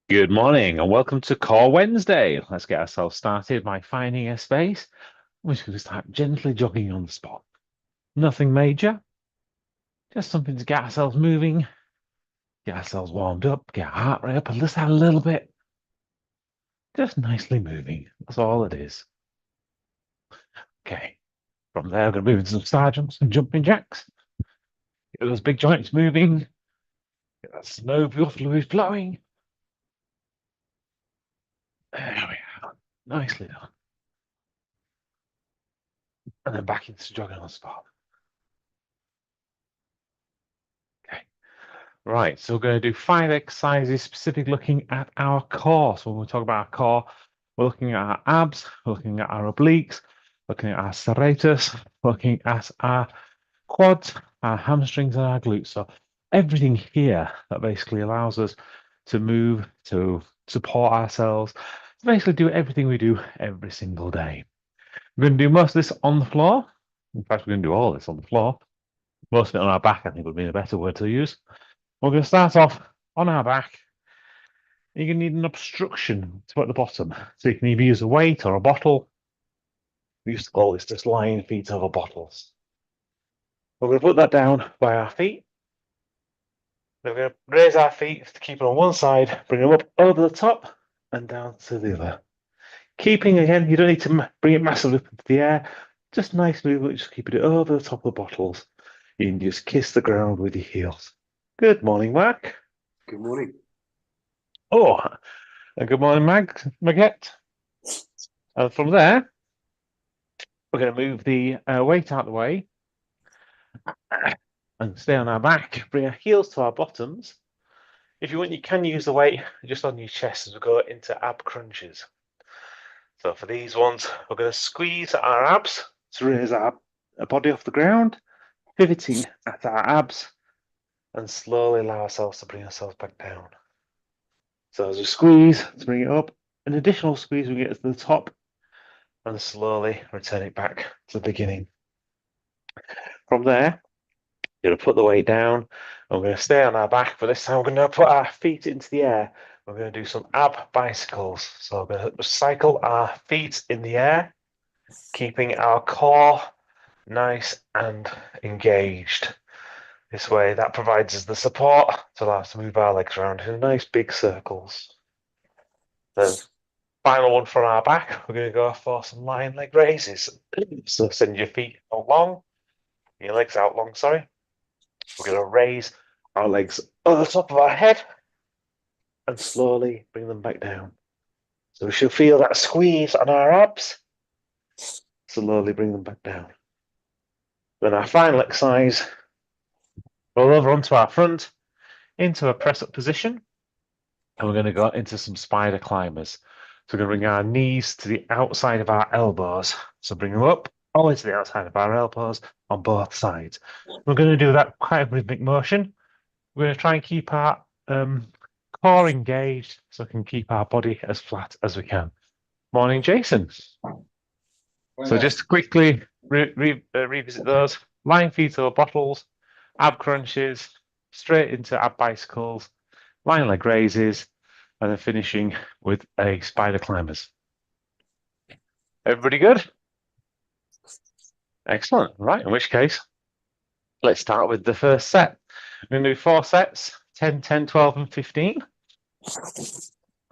Good morning and welcome to Core Wednesday. Let's get ourselves started by finding a space. We're just going to start gently jogging on the spot. Nothing major, just something to get ourselves moving, get ourselves warmed up, get our heart rate up just a little bit. Just nicely moving. That's all it is. Okay. From there, we're going to move into some star jumps and jumping jacks. Get those big joints moving. Get that snow fluid flowing. There we are. Nicely done. And then back into jogging on the spot. Okay. Right, so we're going to do 5 exercises specific looking at our core. So when we talk about our core, we're looking at our abs, we're looking at our obliques, looking at our serratus, looking at our quads, our hamstrings, and our glutes. So everything here that basically allows us to move, to support ourselves, to basically do everything we do every single day. We're going to do most of this on the floor. In fact, we're going to do all this on the floor. Most of it on our back, I think, would be a better word to use. We're going to start off on our back. You're going to need an obstruction to at the bottom. So you can either use a weight or a bottle. We used to call this just lying feet over bottles. We're going to put that down by our feet. Then we're going to raise our feet to keep it on one side, bring them up over the top and down to the other. Keeping, again, you don't need to bring it massively up into the air. Just nice movement, just keeping it over the top of the bottles. You can just kiss the ground with your heels. Good morning, Mark. Good morning. Oh, and good morning, Maguette. And from there, we're going to move the weight out of the way and stay on our back. Bring our heels to our bottoms. If you want, you can use the weight just on your chest as we go into ab crunches. So for these ones, we're going to squeeze our abs to raise our body off the ground, pivoting at our abs, and slowly allow ourselves to bring ourselves back down. So as we squeeze to bring it up, an additional squeeze we get to the top, and slowly return it back to the beginning. From there, you're going to put the weight down, and we're going to stay on our back, but this time we're going to put our feet into the air. We're going to do some ab bicycles. So we're going to cycle our feet in the air, keeping our core nice and engaged. This way, that provides us the support to allow us to move our legs around in nice big circles. Then, final one from our back, we're going to go for some lying leg raises. So send your feet out long, your legs out long, sorry. We're going to raise our legs over the top of our head and slowly bring them back down. So we should feel that squeeze on our abs. Slowly bring them back down. Then our final exercise, roll over onto our front, into a press-up position, and we're going to go into some spider climbers. So we're going to bring our knees to the outside of our elbows. So bring them up all the way to the outside of our elbows on both sides. We're going to do that quite a rhythmic motion. We're going to try and keep our core engaged so we can keep our body as flat as we can. Morning, Jason. So just quickly revisit those. Lying feet over bottles, ab crunches, straight into ab bicycles, lying leg raises, and then finishing with a spider climbers. Everybody good? Excellent. Right, in which case, let's start with the first set. We're going to do 4 sets, 10, 10, 12, and 15.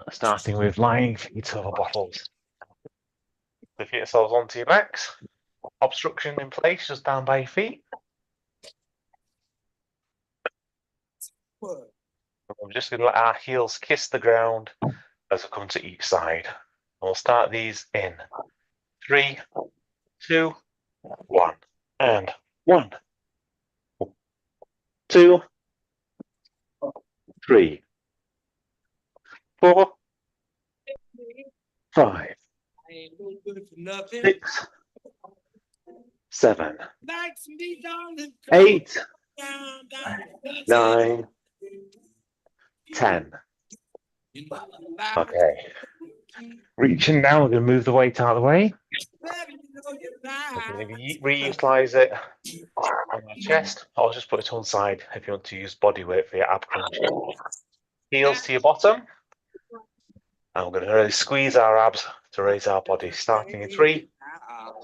Starting with lying feet over bottles. Lift yourselves onto your backs. Obstruction in place, just down by your feet. We're just going to let our heels kiss the ground as we come to each side. And we'll start these in 3, 2, 1. And 1, 2, 3, 4, 5, 6, 7, 8, 9, 10. Okay. Reaching down, we're going to move the weight out of the way. We're going to reutilize it on our chest, or just put it on side if you want to use body weight for your ab crunch. Heels to your bottom. And we're going to really squeeze our abs to raise our body, starting in 3,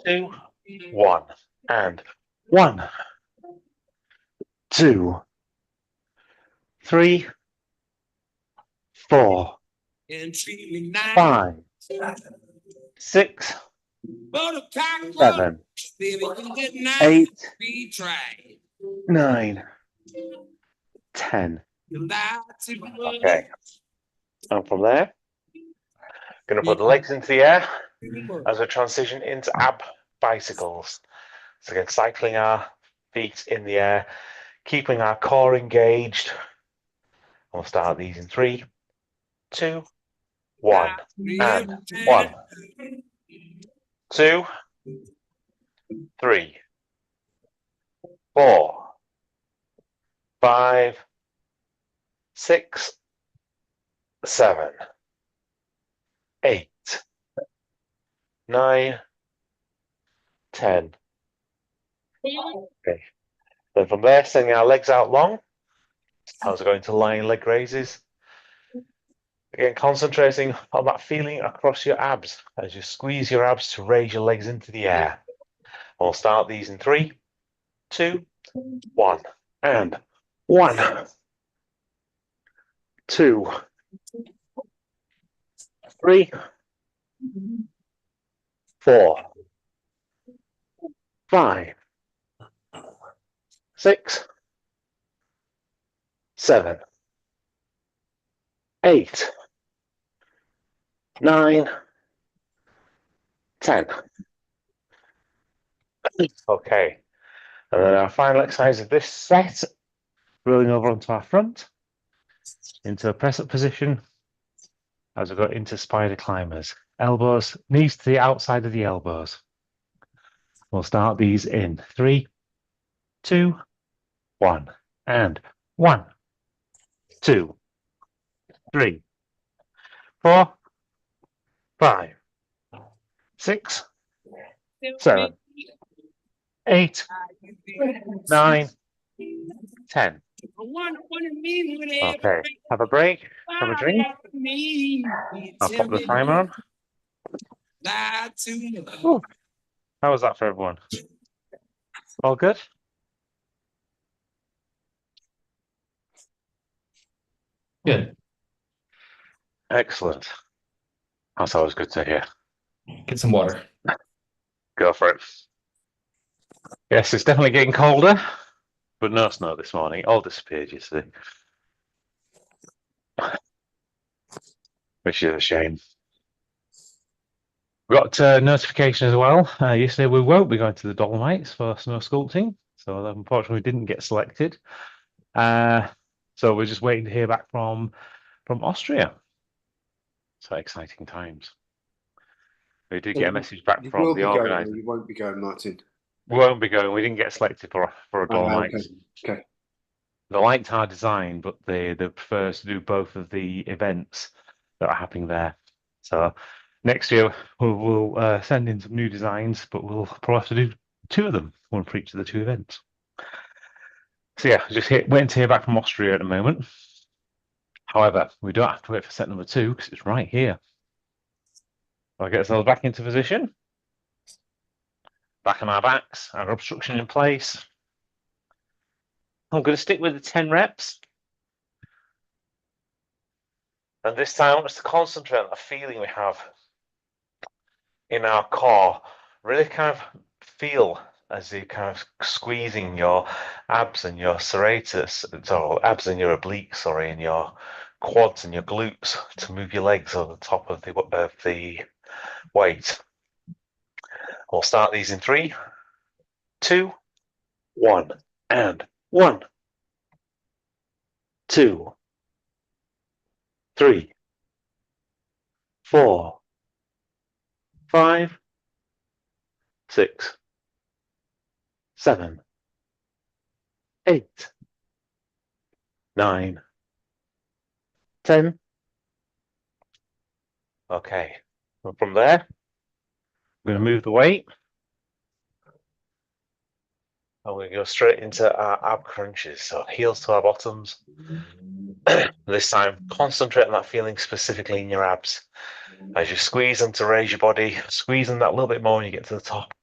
2, 1. And 1, 2, 3, 4, 5, 6, 7, 8, 9, 10. Okay. And from there, going to put the legs into the air as we transition into ab bicycles. So again, cycling our feet in the air, keeping our core engaged. We'll start these in 3, 2, 1. And 1, 2, 3, 4, 5, 6, 7, 8, 9, 10. Okay. Then from there, sending our legs out long. As we're going to lying leg raises. Again, concentrating on that feeling across your abs as you squeeze your abs to raise your legs into the air. We'll start these in 3, 2, 1. And 1, 2, 3, 4, 5, 6, 7, 8, 9, 10. Okay. And then our final exercise of this set, rolling over onto our front, into a press-up position as we go into spider climbers. Elbows, knees to the outside of the elbows. We'll start these in 3, 2, 1. And 1, 2, 3, 4, 5, 6, 7, 8, 9, 10. Okay, have a break, have a drink. I'll pop the timer on. Ooh, how was that for everyone? All good? Good. Excellent. That's always good to hear. Get some water. Go for it. Yes, it's definitely getting colder, but no snow this morning. All disappeared, you see. Which is a shame. We got a notification as well. Yesterday we won't be going to the Dolomites for snow sculpting, so unfortunately we didn't get selected. So we're just waiting to hear back from Austria. So exciting times. We did get a message back from the organizer. You won't be going, Martin. We won't be going. We didn't get selected for a Dolomites. Okay. They liked our design, but they prefer us to do both of the events that are happening there. So next year we'll send in some new designs, but we'll probably have to do 2 of them, one for each of the 2 events. So yeah, just waiting to hear back from Austria at the moment. However, we don't have to wait for set number 2 because it's right here. I'll get ourselves back into position. Back on our backs, our obstruction in place. I'm going to stick with the 10 reps. And this time I want us to concentrate on the feeling we have in our core. Really kind of feel as you kind of squeezing your abs and your serratus, or abs and your obliques, sorry, and your quads and your glutes to move your legs over the top of the weight. We'll start these in 3, 2, 1. And 1, 2, 3, 4, 5, 6, 7, 8, 9, 10. Okay, and from there, I'm going to move the weight. And we go straight into our ab crunches. So heels to our bottoms. This time, concentrate on that feeling specifically in your abs. As you squeeze them to raise your body, squeeze them that little bit more when you get to the top,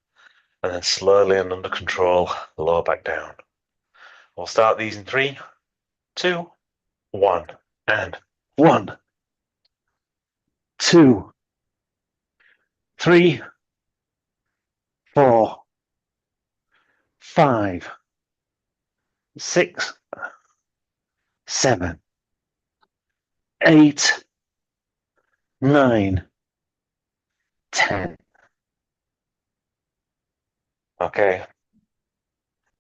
and then slowly and under control, lower back down. We'll start these in 3, 2, 1, and 1, 2, 3, 4, 5, 6, 7, 8, 9, 10. Okay.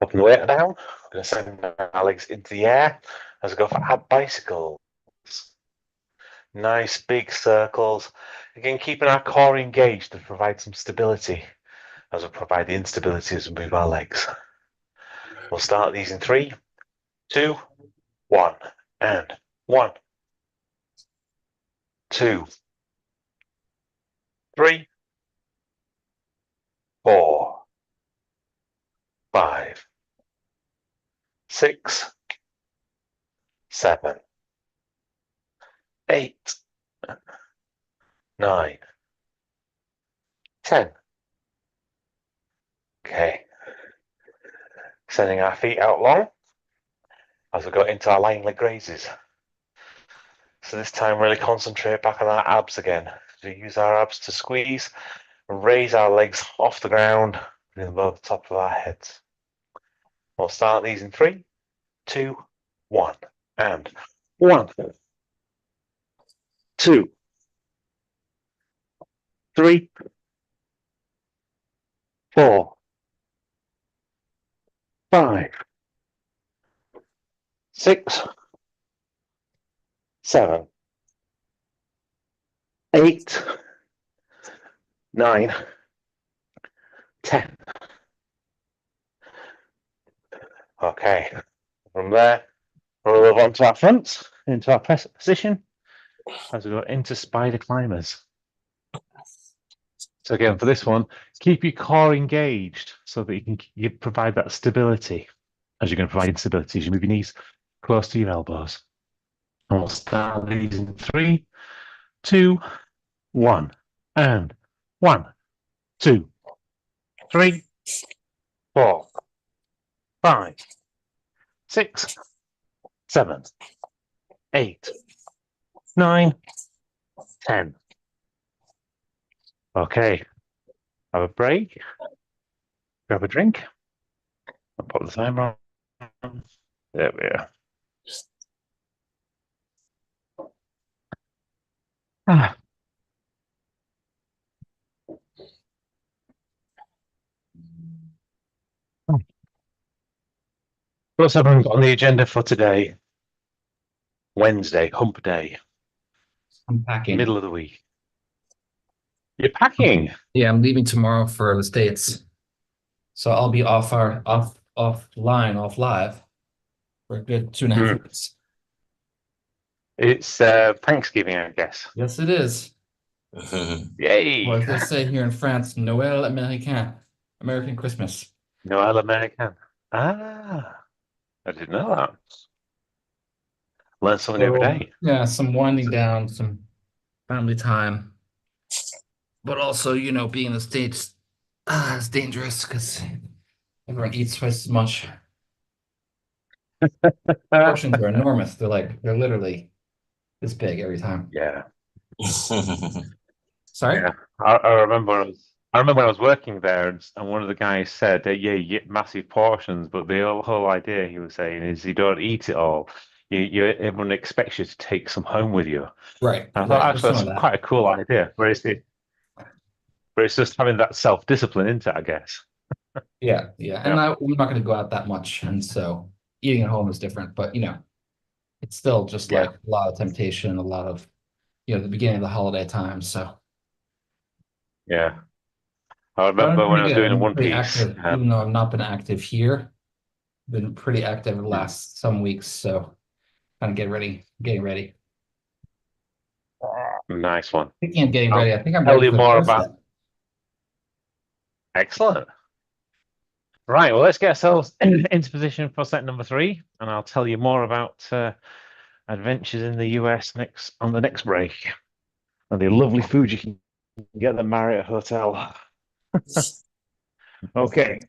Up and the weight down. I'm going to send our legs into the air as we go for ab bicycles. Nice big circles. Again, keeping our core engaged to provide some stability as we provide the instability as we move our legs. We'll start these in 3, 2, 1, and 1, 2, 3, 4, 5, 6, 7, 8, 9, 10. Okay. Sending our feet out long as we go into our lying leg raises. So this time really concentrate back on our abs again. We use our abs to squeeze and raise our legs off the ground and above the top of our heads. We'll start these in 3, 2, 1, and 1, 2, 3, 4, 5, 6, 7, 8, 9, 10. Okay, from there, we'll move on to our fronts, into our press position, as we go into spider climbers. So again, for this one, keep your core engaged so that you provide that stability. As you're going to provide stability, as you move your knees close to your elbows. And we'll start these in 3, 2, 1, and 1, 2, 3, 4, 5, 6, 7, 8, 9, 10. Okay, have a break, grab a drink, and put the timer on. There we are. Ah. What's everyone got on the agenda for today? Wednesday, hump day, I'm packing. middle of the week. You're packing? Yeah, I'm leaving tomorrow for the States. So I'll be offline, off live for a good 2.5 weeks. It's Thanksgiving, I guess. Yes, it is. Yay! Or as they say here in France, Noël Américain, American Christmas. Noel American. Ah, I didn't know that. Learn something every day. Yeah, some winding down, some family time. But also, being in the States is dangerous because everyone eats twice as much. Portions are enormous. They're literally this big every time. Yeah. Sorry? Yeah. I remember when I was working there, and one of the guys said that yeah, you get massive portions, but the whole idea he was saying is you don't eat it all. Everyone expects you to take some home with you. Right. And I thought Right. actually that's quite a cool idea. Whereas it's just having that self-discipline into it, I guess. Yeah, yeah. And we're not going to go out that much, and so eating at home is different. But it's still just like a lot of temptation, a lot of the beginning of the holiday time. So yeah, I but I'm remember when I pretty was good. doing a I'm One pretty Piece. active, even though I've not been active here. Been pretty active the last some weeks, so kind of getting ready. Nice one. Speaking of getting I'll ready, I think I'm tell ready you for the more first about. step. Excellent. Right, well, let's get ourselves into position for set number 3, and I'll tell you more about adventures in the US on the next break, and the lovely food you can get at the Marriott Hotel. Okay,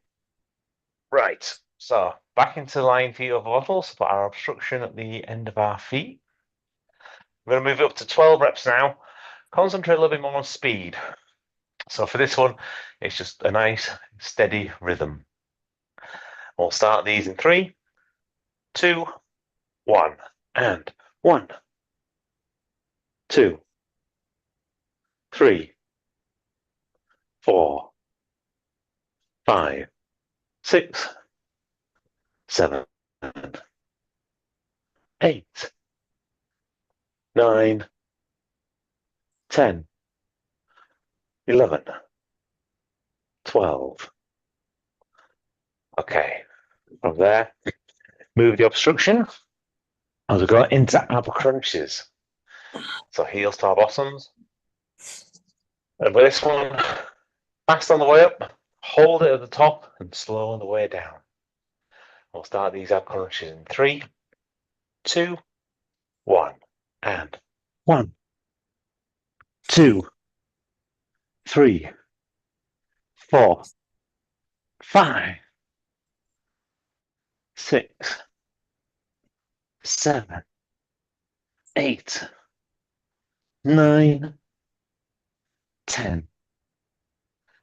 right, so back into lying feet over bottles, put our obstruction at the end of our feet. We're going to move it up to 12 reps now, concentrate a little bit more on speed. So for this one, it's just a nice, steady rhythm. We'll start these in 3, 2, 1, and 1, 2, 3, 4, 5, 6, 7, 8, 9, 10, 11, 12. Okay, from there, move the obstruction as we go into ab crunches. So heels to our bottoms. And with this one, fast on the way up, hold it at the top and slow on the way down. We'll start these ab crunches in 3, 2, 1, and 1, 2, 3, 4, 5, 6, 7, 8, 9, 10,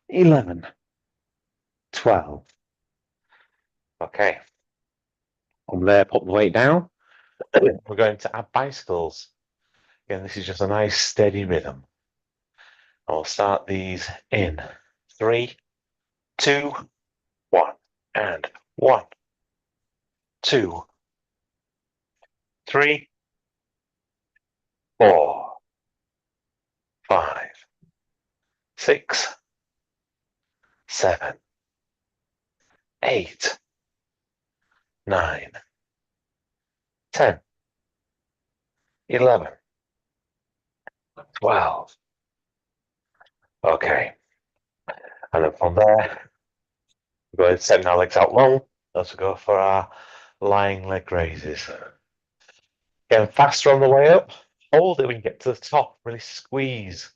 11, 12. Okay. From there, put the weight down. We're going to add bicycles. Again, this is just a nice steady rhythm. I'll start these in 3, 2, 1, and 1, 2, 3, 4, 5, 6, 7, 8, 9, 10, 11, 12. Okay. And then from there, we're going to send our legs out long as we go for our lying leg raises. Again, faster on the way up. Hold it when you get to the top. Really squeeze.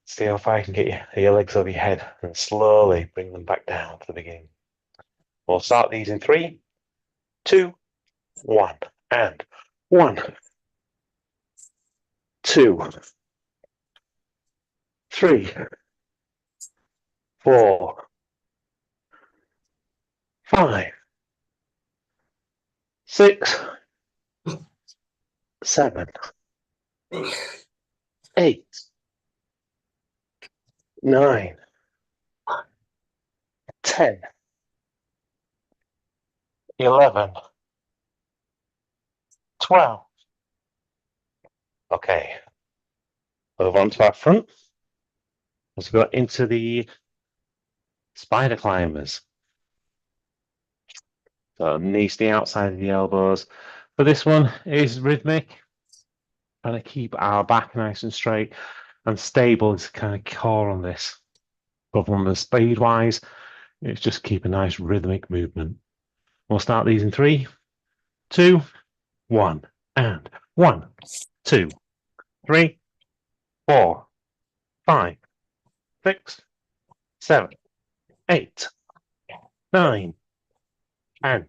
See how far you can get your legs over your head and slowly bring them back down to the beginning. We'll start these in 3, 2, 1, and 1, 2, 3, 4, 5, 6, 7, 8, 9, 10, 11, 12. Okay. Move on to our front. Let's go into the spider climbers. So knees to the outside of the elbows. For this one, it is rhythmic. Trying to keep our back nice and straight and stable is kind of core on this. But from the speed wise, it's just keep a nice rhythmic movement. We'll start these in 3, 2, 1, and 1, 2, 3, 4, 5, 6, 7, 8, 9, 10,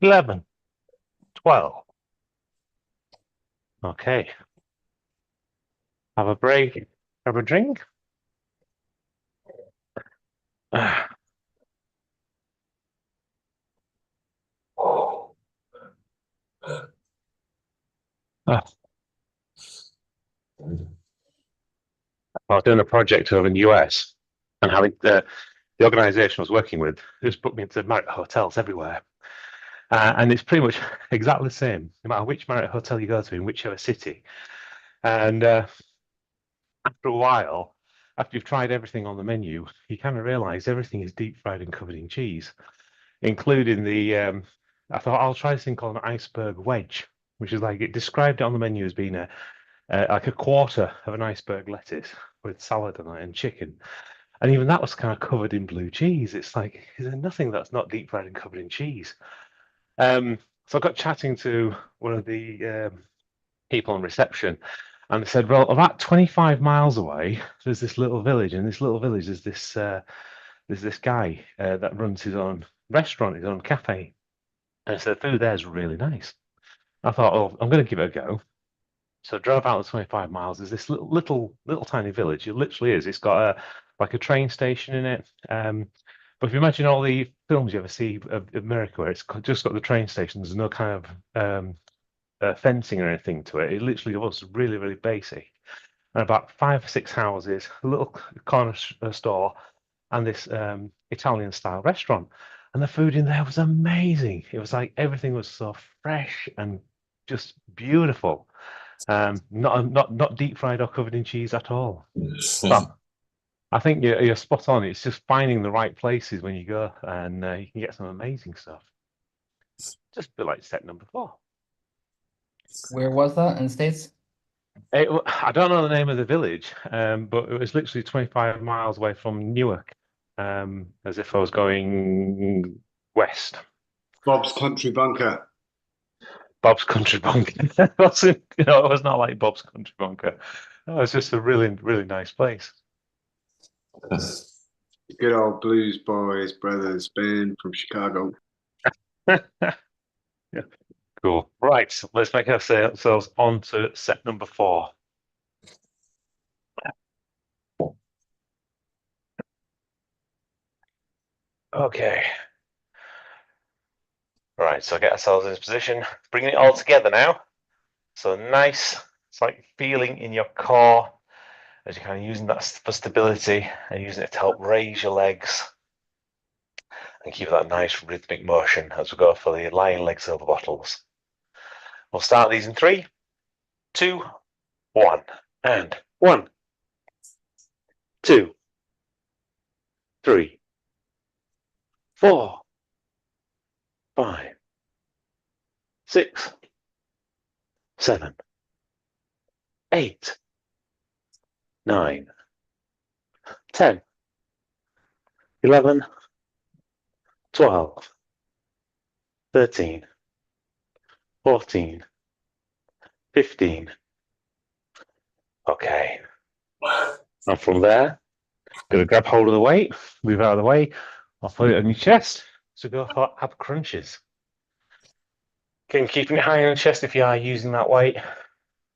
11, 12. Okay. Have a break, have a drink. I was doing a project over in the US, and having the organisation I was working with just put me into Marriott hotels everywhere. And it's pretty much exactly the same, no matter which Marriott hotel you go to in whichever city. And after a while, after you've tried everything on the menu, you kind of realise everything is deep fried and covered in cheese, including the. I thought I'll try this thing called an iceberg wedge, which is like it described it on the menu as being like a quarter of an iceberg lettuce with salad on it and chicken. And even that was kind of covered in blue cheese. It's like, is there nothing that's not deep fried and covered in cheese? So I got chatting to one of the people on reception, and they said, well, about 25 miles away, there's this little village, and this little village is there's this guy that runs his own restaurant, his own cafe, and so the food there is really nice. I thought, oh, I'm going to give it a go. So I drove out the 25 miles. There's this little tiny village. It literally is. It's got like a train station in it. But if you imagine all the films you ever see of America, where it's just got the train stations, there's no kind of fencing or anything to it. It literally was really, really basic. And about 5 or 6 houses, a little corner store, and this Italian style restaurant. And the food in there was amazing. It was like everything was so fresh and just beautiful. Not deep fried or covered in cheese at all. Well, I think you're spot on. It's just finding the right places when you go, and you can get some amazing stuff. Just a bit like step number 4. Where was that in the States? I don't know the name of the village, but it was literally 25 miles away from Newark, as if I was going west. Bob's Country Bunker. Bob's Country Bunker. It wasn't, it was not like Bob's Country Bunker. It was just a really, really nice place. Good old Blues Boys brothers band from Chicago. Yeah. Cool. Right, let's make ourselves on to set number 4. Okay. Right, so get ourselves in this position, bringing it all together now. So nice, it's like feeling in your core as you're kind of using that for stability and using it to help raise your legs and keep that nice rhythmic motion as we go for the lying legs over bottles. We'll start these in 3, 2, 1, and 1, 2, 3, 4, 5, 6, 7, 8, 9, 10, 11, 12, 13, 14, 15. Okay. And from there, going to grab hold of the weight, move out of the way. I'll put it on your chest. So go for ab crunches. Again, keeping it high on the chest if you are using that weight.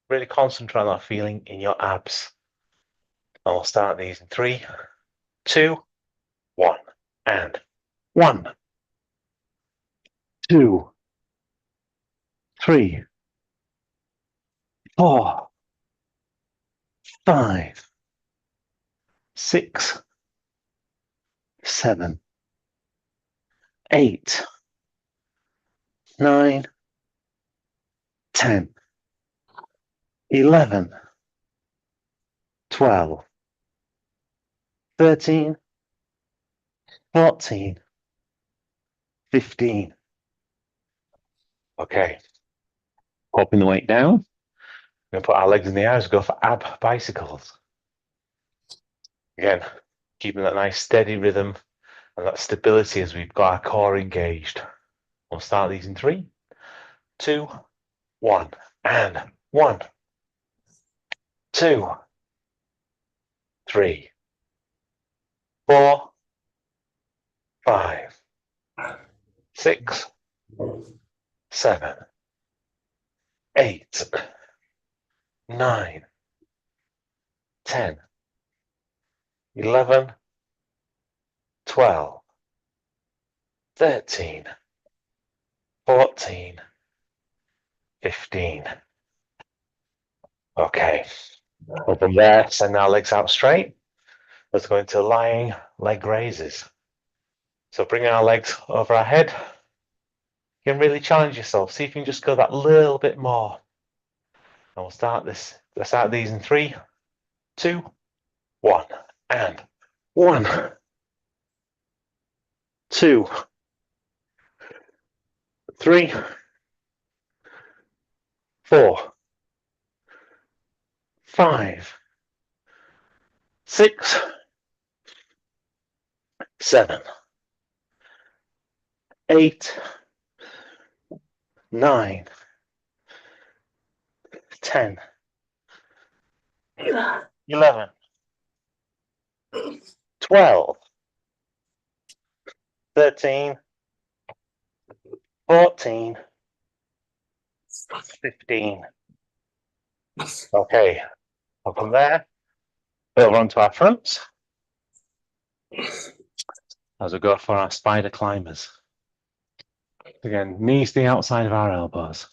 Really concentrate on that feeling in your abs. And we'll start these in 3, 2, 1, and 1, 2, 3, 4, 5, 6, 7, 8, 9, 10, 11, 12, 13, 14, 15. Okay. Popping the weight down. We're going to put our legs in the air as we go for ab bicycles. Again, keeping that nice steady rhythm and that stability as we've got our core engaged. We'll start these in 3, 2, 1, and 1, 2, 3, 4, 5, 6, 7, 8, 9, 10, 11, 12, 13, 14, 15. Okay. And from there, send our legs out straight. Let's go into lying leg raises. So bring our legs over our head. You can really challenge yourself. See if you can just go that little bit more. And we'll start this. Let's start these in 3, 2, 1, and 1, 2, 3, 4, 5, 6, 7, 8, 9, 10, 11, 12, 13, 14, 15. Okay, up from there, over onto our fronts as we go for our spider climbers. Again, knees to the outside of our elbows.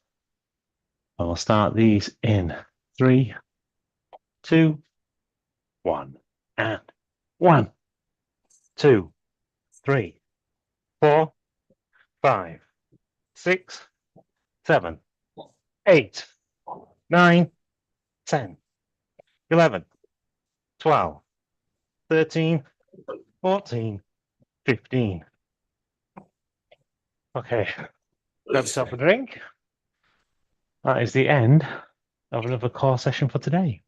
And we'll start these in 3, 2, 1, and 1, 2, 3, 4, 5, 6, 7, 8, 9, 10, 11, 12, 13, 14, 15. Okay, grab yourself a drink. That is the end of another core session for today.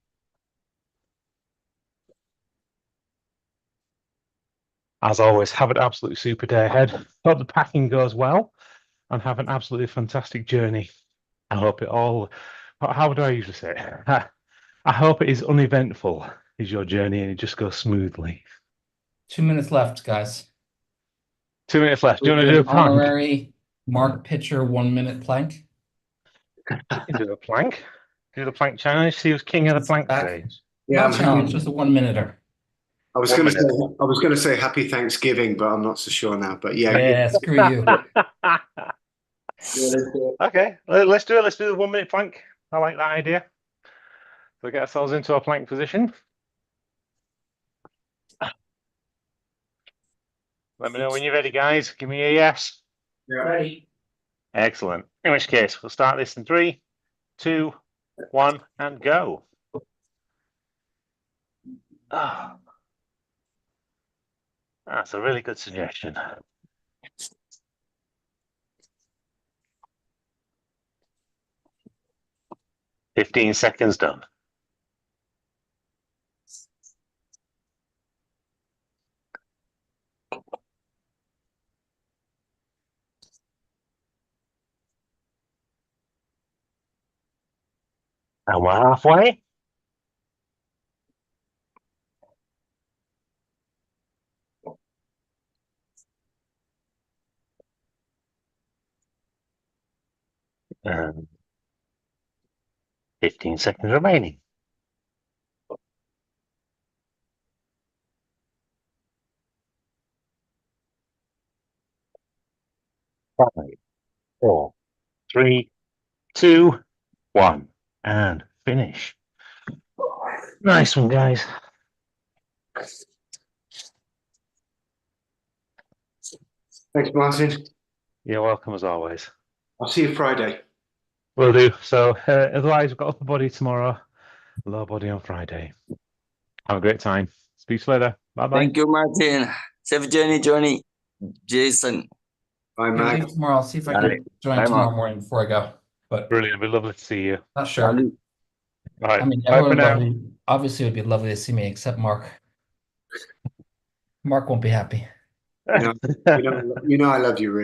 As always, have an absolutely super day ahead. Hope the packing goes well and have an absolutely fantastic journey. I hope it all, how do I usually say it? I hope it is uneventful, is your journey, and it just goes smoothly. 2 minutes left, guys. 2 minutes left. Do you want to do a plank? Honorary Mark Pitcher 1 minute plank. You can do a plank. Do the plank challenge. See who's king of the plank today. Yeah, Not challenge, just a 1 minute-er. I was going to say Happy Thanksgiving, but I'm not so sure now. But yeah, Yeah, screw you. Okay, let's do it. Let's do the 1 minute plank. I like that idea. So get ourselves into a plank position. Let me know when you're ready, guys. Give me a yes. Yeah. Ready. Excellent. In which case, we'll start this in 3, 2, 1, and go. Oh, that's a really good suggestion. "15 seconds done." And we're halfway. And 15 seconds remaining. 5, 4, 3, 2, 1, and finish. Nice one, guys. Thanks, Martin. You're welcome as always. I'll see you Friday. Will do. So otherwise, we've got upper body tomorrow, lower body on Friday. Have a great time. Speak to you later. Bye-bye. Thank you, Martin. Safe journey, Johnny. Jason. Bye, I'll Mac. leave tomorrow. I'll see if I Bye. can join Bye, tomorrow Mark. morning before I go. But Brilliant. It'd be lovely to see you. not sure. All right. I mean, Bye for everyone now. lovely. Obviously, it would be lovely to see me, except Mark. Mark won't be happy. You know I love you, really.